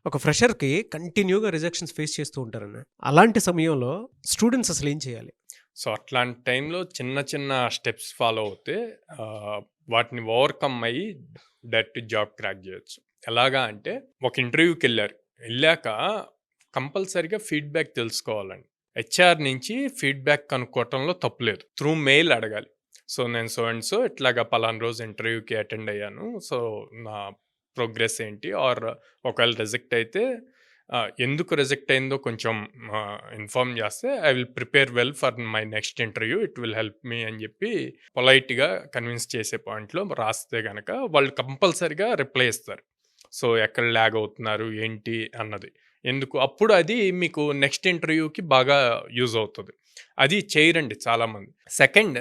ఒక ఫ్రెషర్‌కి కంటిన్యూగా rejections face చేస్తూ ఉంటారన్న. అలాంటి సమయంలో స్టూడెంట్స్ అసలేం చేయాలి? సో, అట్లాంటి టైంలో చిన్న చిన్న స్టెప్స్ ఫాలో అవుతే వాటిని ఓవర్‌కమ్ అయ్యి డైరెక్ట్ జాబ్ క్రాక్ జేయొచ్చు. ఎలాగా అంటే ఒక ఇంటర్వ్యూకెళ్లారు. ఎళ్ళాక కంపల్సరీగా ఫీడ్‌బ్యాక్ తెలుసుకోవాలండి. హెచ్ఆర్ నుంచి ఫీడ్‌బ్యాక్ కనుక్కోవటంలో తప్పు లేదు. త్రూ మెయిల్ అడగాలి. సో, నేను సో అండ్ సో ఇట్లాగా పలానా రోజు ఇంటర్వ్యూకి అటెండ్ అయ్యాను. సో, నా ప్రోగ్రెస్ ఏంటి? ఆర్ ఒకవేళ రిజెక్ట్ అయితే ఎందుకు రిజెక్ట్ అయిందో కొంచెం ఇన్ఫార్మ్ చేస్తే I will prepare well for my next interview. It will help me అని చెప్పి పొలైట్‌గా కన్విన్స్ చేసే పాయింట్‌లో రాస్తే గనక వాళ్ళు కంపల్సరీగా రిప్లై ఇస్తారు. సో, ఎక్కడ ల్యాగ్ అవుతున్నారు ఏంటి అన్నది. ఎందుకు అప్పుడు అది మీకు నెక్స్ట్ ఇంటర్వ్యూకి బాగా యూజ్ అవుతది. అది చేయరండి చాలామంది. సెకండ్,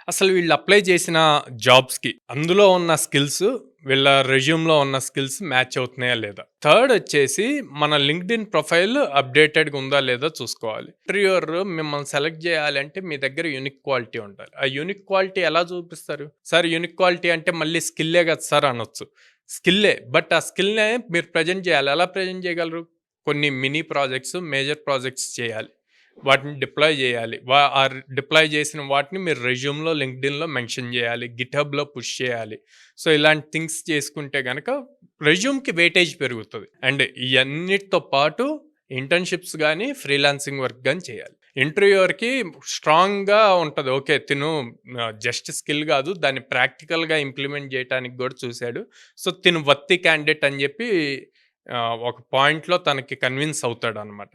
అసలు వీళ్ళు అప్లై చేసిన జాబ్స్‌కి అందులో ఉన్న స్కిల్స్ వీళ్ళ రెజ్యూమ్‌లో ఉన్న స్కిల్స్ మ్యాచ్ అవుతున్నాయా లేదా? థర్డ్ వచ్చేసి మన లింక్డ్ఇన్ ప్రొఫైల్ అప్‌డేటెడ్‌గా ఉందా లేదా చూసుకోవాలి. ఇంటర్వ్యూయర్ మిమ్మల్ని సెలెక్ట్ చేయాలంటే మీ దగ్గర యూనిక్ క్వాలిటీ ఉండాలి. ఆ యూనిక్ క్వాలిటీ ఎలా చూపిస్తారు? సార్ యూనిక్ క్వాలిటీ అంటే మళ్ళీ స్కిల్లే కదా సార్ అనొచ్చు. స్కిల్లే. బట్ ఆ స్కిల్‌నే మీరు ప్రెజెంట్ చేయాలి. ఎలా ప్రెజెంట్ చేయగలరు? కొన్ని మినీ ప్రాజెక్ట్స్, మేజర్ ప్రాజెక్ట్స్ చేయాలి. వాటిని డిప్లాయ్ చేయాలి. డిప్లాయ్ చేసిన వాటిని మీరు రెజ్యూమ్‌లో, లింక్డ్ఇన్‌లో మెన్షన్ చేయాలి. గిట్‌హబ్‌లో పుష్ చేయాలి. సో, ఇలాంటి థింగ్స్ చేసుకుంటే గనక రెజ్యూమ్‌కి వెయిటేజ్ పెరుగుతది. అండ్ ఇయన్నిటితో పాటు ఇంటర్న్‌షిప్స్ గాని, ఫ్రీలాన్సింగ్ వర్క్ గాని చేయాలి. ఇంటర్వ్యూయర్‌కి స్ట్రాంగ్‌గా ఉంటది. ఓకే. తిను జస్ట్ స్కిల్ గాదు. దాన్ని ప్రాక్టికల్‌గా ఇంప్లిమెంట్ జేయటానికి గూడా చూసాడు. సో, తిను వర్తీ క్యాండిడేట్ అని జెప్పి ఒక పాయింట్‌లో తనకి కన్విన్స్ అవుతాడనమాట.